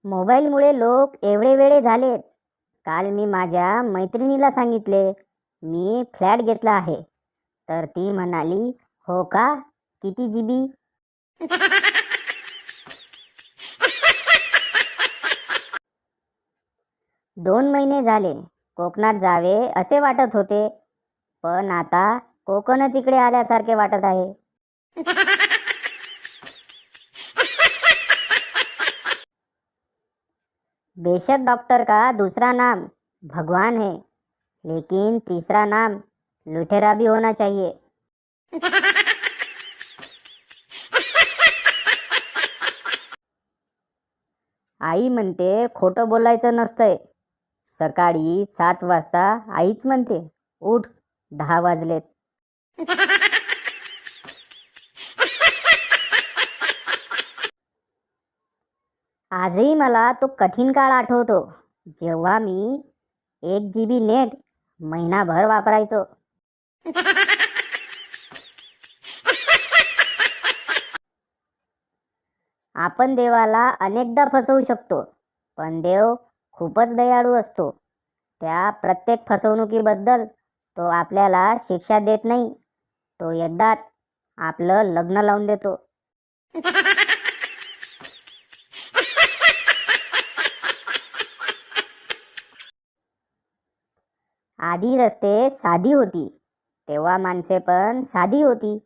मोबाईलमुळे लोक एवढे वेळे झालेत. काल मी माझ्या मैत्रिणीला सांगितले मी फ्लॅट घेतला आहे, तर ती म्हणाली, हो का, किती जीबी? 2 महिने झाले कोकणात जावे असे वाटत होते, पण आता कोकणच इकडे आल्यासारखे वाटत आहे. बेशक डॉक्टर का दूसरा नाम भगवान है, लेकिन तीसरा नाम लुटेरा भी होना चाहिए. आई म्हणते खोटं बोलायचं नसतंय. सकाळी 7 वाजता आईच म्हणते, उठ, 10 वाजलेत. आजही मला तो कठीण काळ आठवतो, जेव्हा मी 1 GB नेट महिनाभर वापरायचो. आपण देवाला अनेकदा फसवू शकतो, पण देव खूपच दयाळू असतो. त्या प्रत्येक फसवणुकीबद्दल तो आपल्याला शिक्षा देत नाही. तो एकदाच आपलं लग्न लावून देतो. 'आधी रस्ते साधी होती, तेव्हा माणसे पण साधी होती.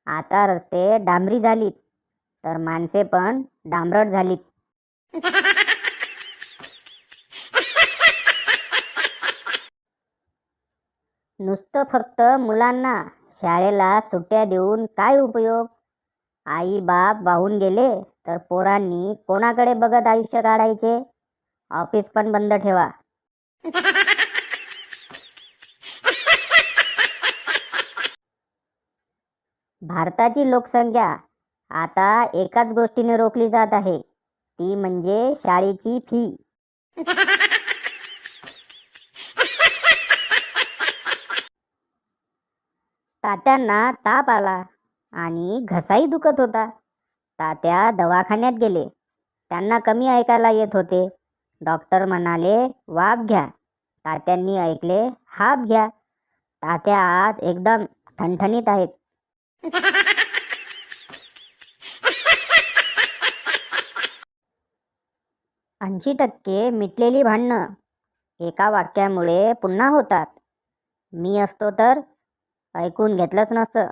आता रस्ते डांबरी झालीत, तर माणसे पण डांबरट झालीत. नुसतं फक्त मुलांना शाळेला सुट्ट्या देऊन काय उपयोग? आई बाप वाहून गेले तर पोरांनी कोणाकडे बघत आयुष्य काढायचे? ऑफिस पण बंद ठेवा. भारताची लोकसंख्या आता एकाच गोष्टीने रोखली जात आहे, ती म्हणजे शाळेची फी. तात्यांना ताप आला आणि घसाही दुखत होता. तात्या दवाखान्यात गेले. त्यांना कमी ऐकायला येत होते. डॉक्टर म्हणाले, वाफ घ्या. तात्यांनी ऐकले, हाप घ्या. तात्या आज एकदम ठणठणीत आहेत. 80% मिटलेली भांडणं एका वाक्यामुळे पुन्हा होतात. मी असतो तर ऐकून घेतलंच नसतं.